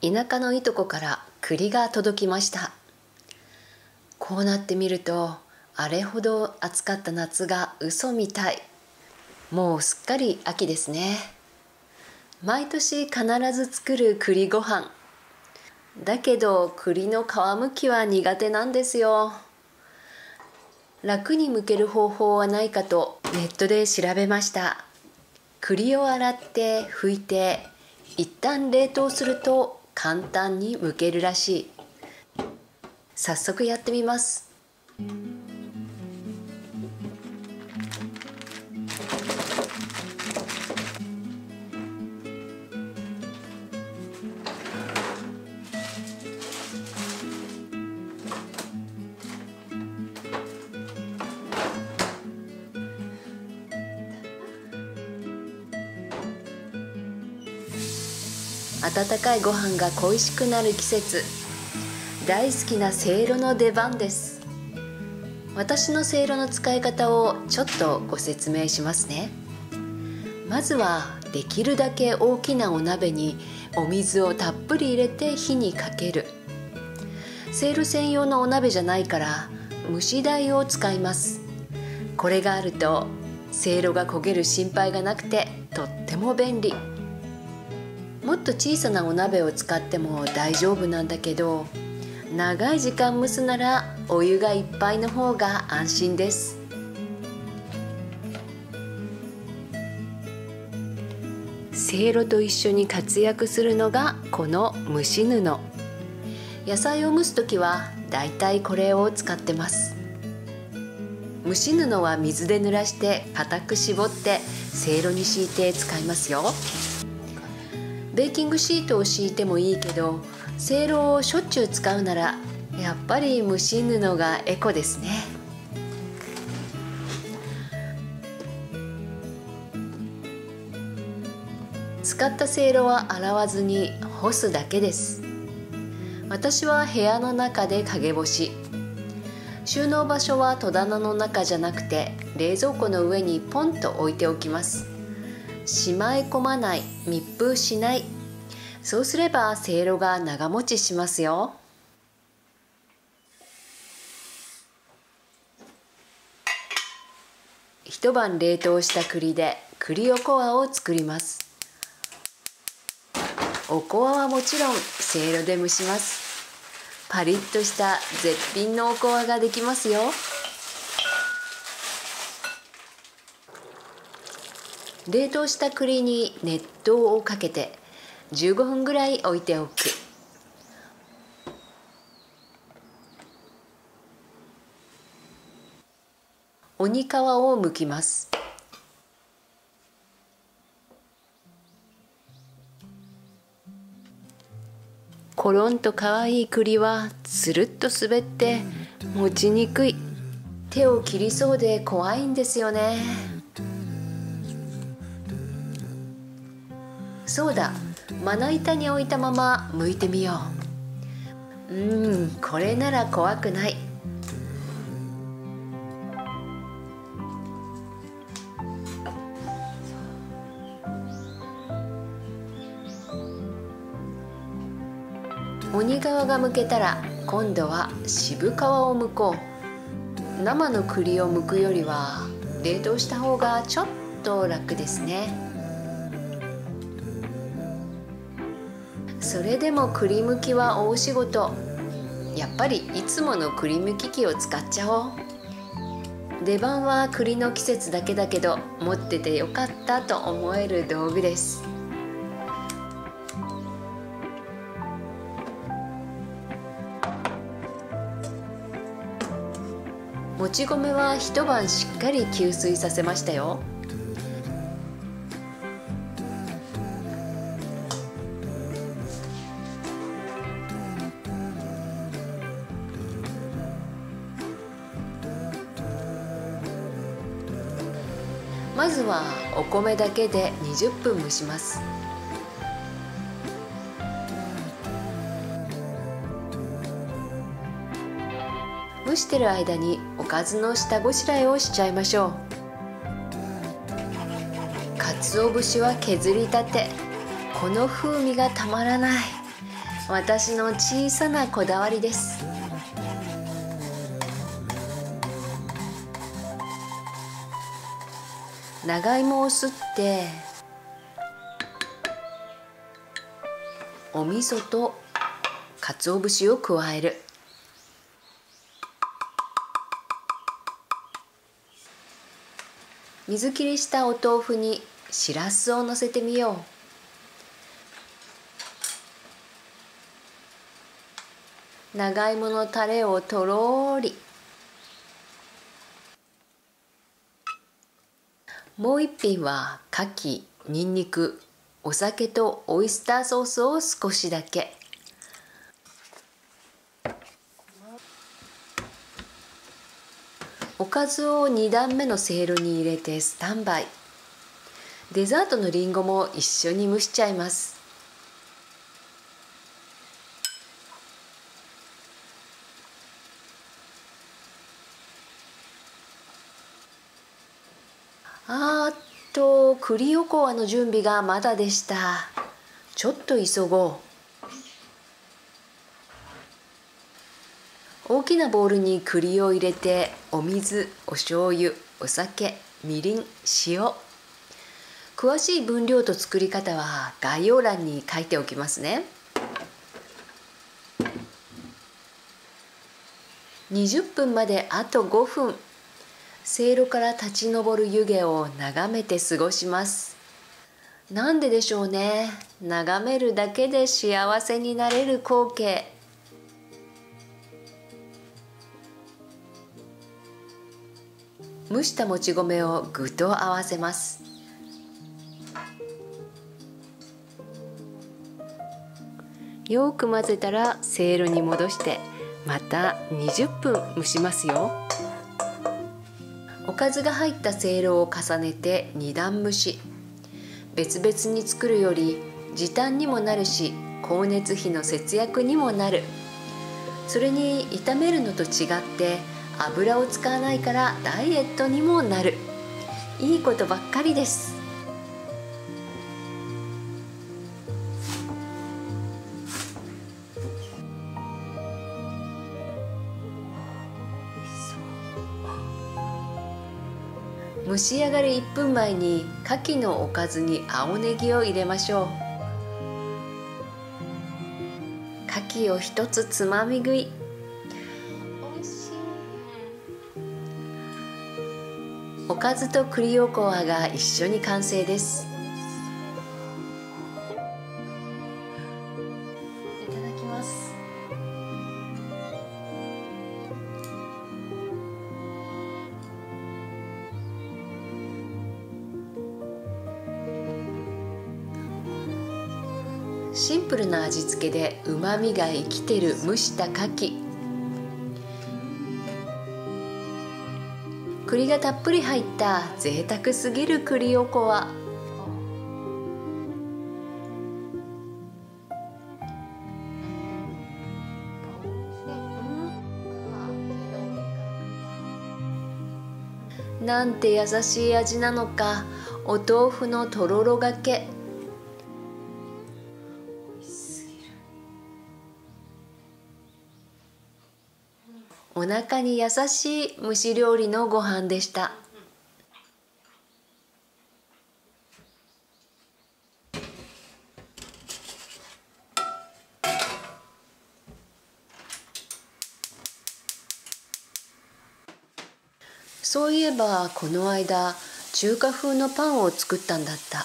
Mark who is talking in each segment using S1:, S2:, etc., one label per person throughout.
S1: 田舎のいとこから栗が届きました。こうなってみると、あれほど暑かった夏が嘘みたい。もうすっかり秋ですね。毎年必ず作る栗ご飯。だけど栗の皮むきは苦手なんですよ。楽に剥ける方法はないかとネットで調べました。栗を洗って拭いて一旦冷凍すると簡単に剥けるらしい。早速やってみます。温かいご飯が恋しくなる季節、大好きなせいろの出番です。私のせいろの使い方をちょっとご説明しますね。まずはできるだけ大きなお鍋にお水をたっぷり入れて火にかける。せいろ専用のお鍋じゃないから蒸し台を使います。これがあるとせいろが焦げる心配がなくてとっても便利。もっと小さなお鍋を使っても大丈夫なんだけど、長い時間蒸すならお湯がいっぱいの方が安心です。せいろと一緒に活躍するのがこの蒸し布。野菜を蒸すときはだいたいこれを使ってます。蒸し布は水で濡らして固く絞ってせいろに敷いて使いますよ。ベーキングシートを敷いてもいいけど、せいろをしょっちゅう使うならやっぱり蒸し布がエコですね。使ったせいろは洗わずに干すだけです。私は部屋の中で陰干し。収納場所は戸棚の中じゃなくて冷蔵庫の上にポンと置いておきます。しまい込まない、密封しない。そうすればせいろが長持ちしますよ。一晩冷凍した栗で栗おこわを作ります。おこわはもちろんせいろで蒸します。パリッとした絶品のおこわができますよ。冷凍した栗に熱湯をかけて15分ぐらい置いておく。鬼皮を剥きます。コロンと可愛い栗はつるっと滑って持ちにくい。手を切りそうで怖いんですよね。そうだ、まな板に置いたまま剥いてみよう。これなら怖くない。鬼皮が剥けたら今度は渋皮を剥こう。生の栗を剥くよりは冷凍した方がちょっと楽ですね。それでも栗剥きは大仕事。やっぱりいつもの栗剥き器を使っちゃおう。出番は栗の季節だけだけど持っててよかったと思える道具です。もち米は一晩しっかり吸水させましたよ。まずはお米だけで20分蒸します。蒸してる間におかずの下ごしらえをしちゃいましょう。鰹節は削りたて。この風味がたまらない。私の小さなこだわりです。長芋をすってお味噌と鰹節を加える。水切りしたお豆腐にしらすをのせてみよう。長芋のタレをとろーり。もう一品は牡蠣、にんにく、お酒とオイスターソースを少しだけ。おかずを2段目のせいろに入れてスタンバイ。デザートのりんごも一緒に蒸しちゃいます。栗おこわの準備がまだでした。ちょっと急ごう。大きなボウルに栗を入れて、お水、お醤油、お酒、みりん、塩。詳しい分量と作り方は概要欄に書いておきますね。20分まであと5分。せいろから立ち上る湯気を眺めて過ごします。なんででしょうね。眺めるだけで幸せになれる光景。蒸したもち米を具と合わせます。よく混ぜたらせいろに戻してまた20分蒸しますよ。おかずが入ったせいろを重ねて2段蒸し。別々に作るより時短にもなるし、光熱費の節約にもなる。それに炒めるのと違って油を使わないからダイエットにもなる。いいことばっかりです。蒸し上がる1分前に牡蠣のおかずに青ネギを入れましょう。牡蠣を一つつまみ食い。おいしい。おかずと栗おこわが一緒に完成です。いただきます。シンプルな味付けでうまみが生きてる蒸した牡蠣。栗がたっぷり入った贅沢すぎる栗おこわ。なんて優しい味なのか。お豆腐のとろろがけ。お腹に優しい蒸し料理のご飯でした。そういえばこの間中華風のパンを作ったんだった。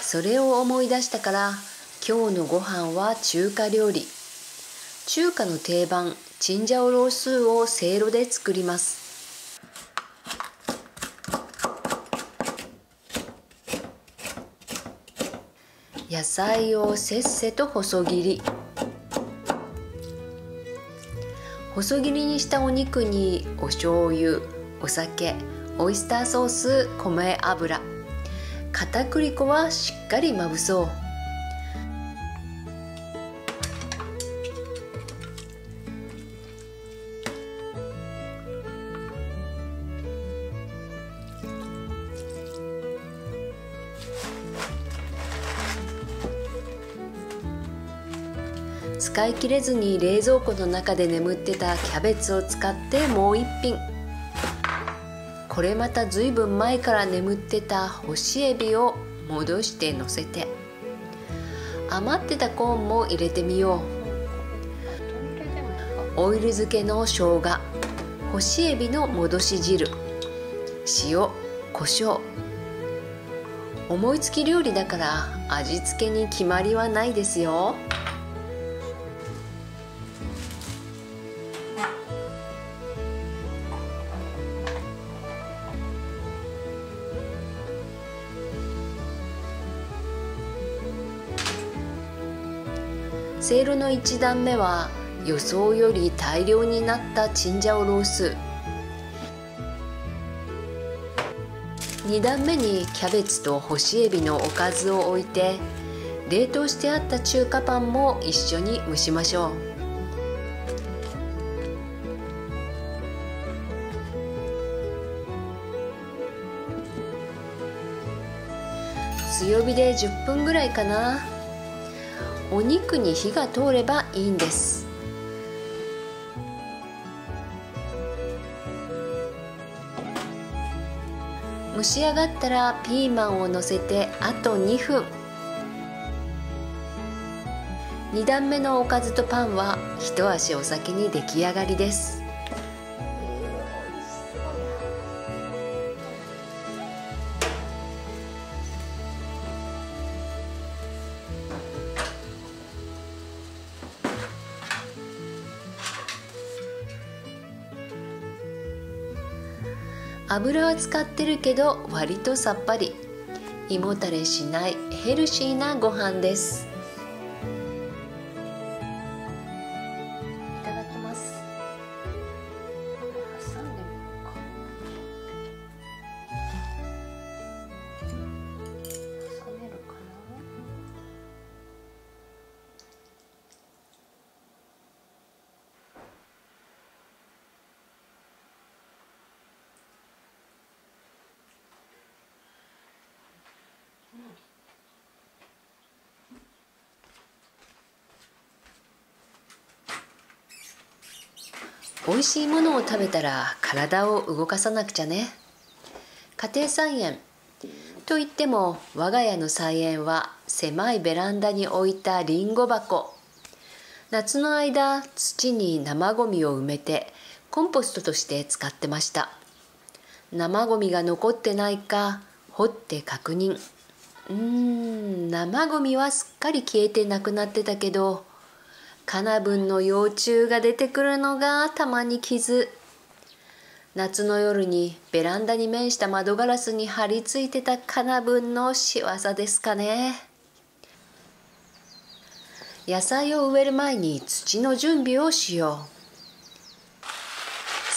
S1: それを思い出したから今日のご飯は中華料理。中華の定番チンジャオロースーをせいろで作ります。野菜をせっせと細切り。細切りにしたお肉にお醤油、お酒、オイスターソース、米油、片栗粉はしっかりまぶそう。使い切れずに冷蔵庫の中で眠ってたキャベツを使ってもう一品。これまたずいぶん前から眠ってた干しエビを戻してのせて、余ってたコーンも入れてみよう。オイル漬けの生姜、干しエビの戻し汁、塩、胡椒。思いつき料理だから味付けに決まりはないですよ。せいろの1段目は予想より大量になったチンジャオロース。2段目にキャベツと干しエビのおかずを置いて、冷凍してあった中華パンも一緒に蒸しましょう。強火で10分ぐらいかな。お肉に火が通ればいいんです。蒸し上がったらピーマンをのせてあと2分。2段目のおかずとパンは一足お先に出来上がりです。油は使ってるけど割とさっぱり、胃もたれしないヘルシーなご飯です。いただきます。挟んでみようか。挟めるかな。美味しいものを食べたら体を動かさなくちゃね。家庭菜園といっても我が家の菜園は狭いベランダに置いたりんご箱。夏の間土に生ゴミを埋めてコンポストとして使ってました。生ゴミが残ってないか掘って確認。生ゴミはすっかり消えてなくなってたけど、カナブンの幼虫が出てくるのがたまに傷。夏の夜にベランダに面した窓ガラスに張り付いてたカナブンの仕業ですかね。野菜を植える前に土の準備をしよ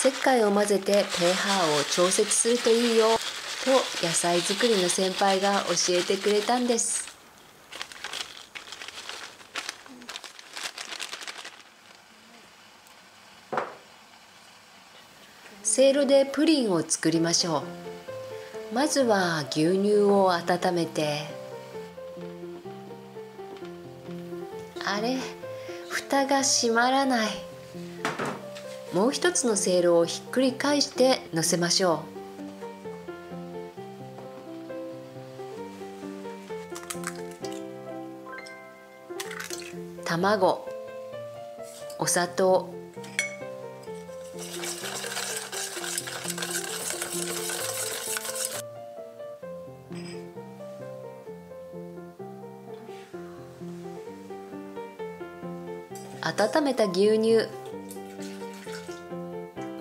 S1: う。石灰を混ぜて pH を調節するといいよと野菜作りの先輩が教えてくれたんです。せいろでプリンを作りましょう。まずは牛乳を温めて、あれ、蓋が閉まらない。もう一つのせいろをひっくり返してのせましょう。卵、お砂糖、温めた牛乳、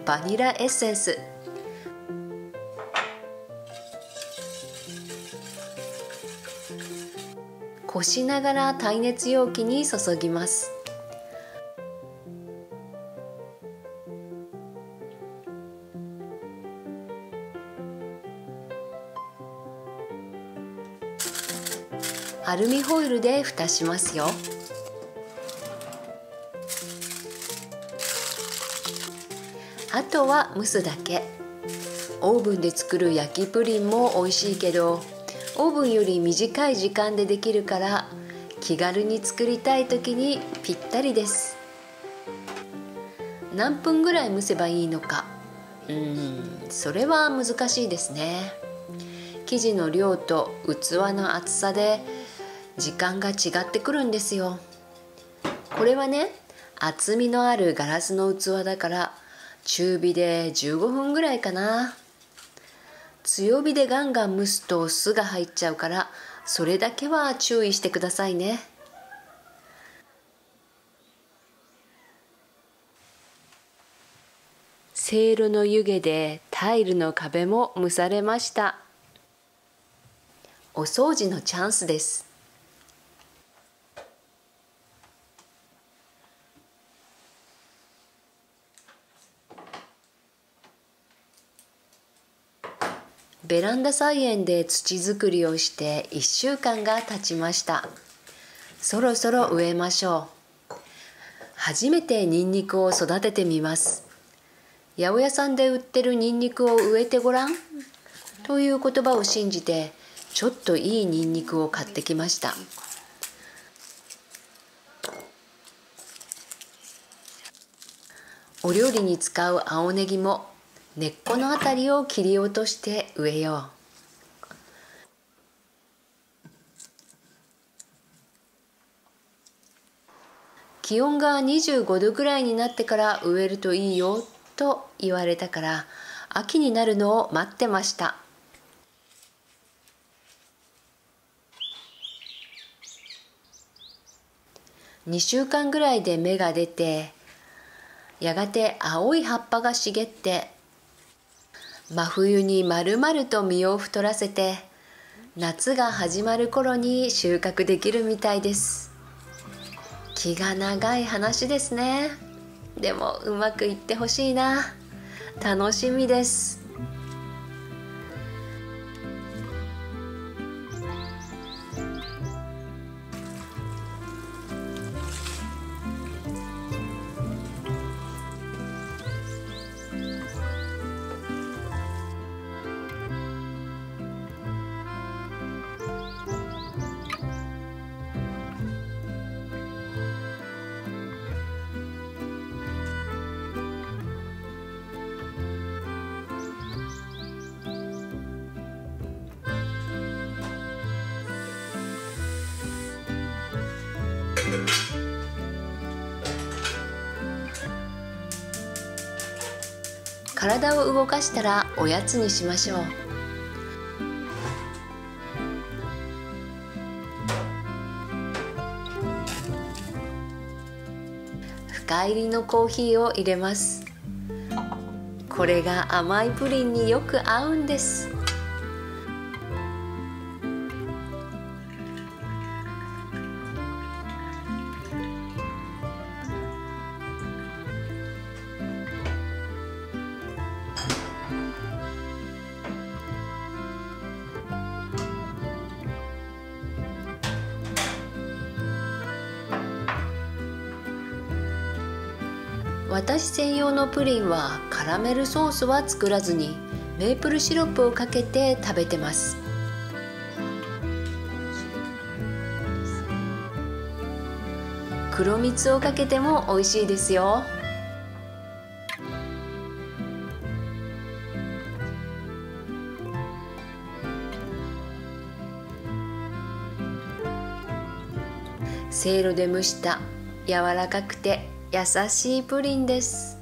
S1: バニラエッセンス、こしながら耐熱容器に注ぎます。アルミホイルで蓋しますよ。あとは蒸すだけ。オーブンで作る焼きプリンも美味しいけど、オーブンより短い時間でできるから気軽に作りたい時にぴったりです。何分ぐらい蒸せばいいのか、それは難しいですね。生地の量と器の厚さで時間が違ってくるんですよ。これはね、厚みのあるガラスの器だから中火で15分ぐらいかな。強火でガンガン蒸すと酢が入っちゃうから、それだけは注意してくださいね。せいろの湯気でタイルの壁も蒸されました。お掃除のチャンスです。ベランダ菜園で土作りをして1週間が経ちました。そろそろ植えましょう。初めてニンニクを育ててみます。八百屋さんで売ってるニンニクを植えてごらんという言葉を信じて、ちょっといいニンニクを買ってきました。お料理に使う青ネギも根っこのあたりを切り落として植えよう。気温が25度くらいになってから植えるといいよと言われたから、秋になるのを待ってました。2週間ぐらいで芽が出て、やがて青い葉っぱが茂って、真冬に丸々と実を太らせて、夏が始まる頃に収穫できるみたいです。気が長い話ですね。でもうまくいってほしいな。楽しみです。体を動かしたらおやつにしましょう。深入りのコーヒーを入れます。これが甘いプリンによく合うんです。私専用のプリンはカラメルソースは作らずにメープルシロップをかけて食べてます。黒蜜をかけても美味しいですよ。せいろで蒸した柔らかくて優しいプリンです。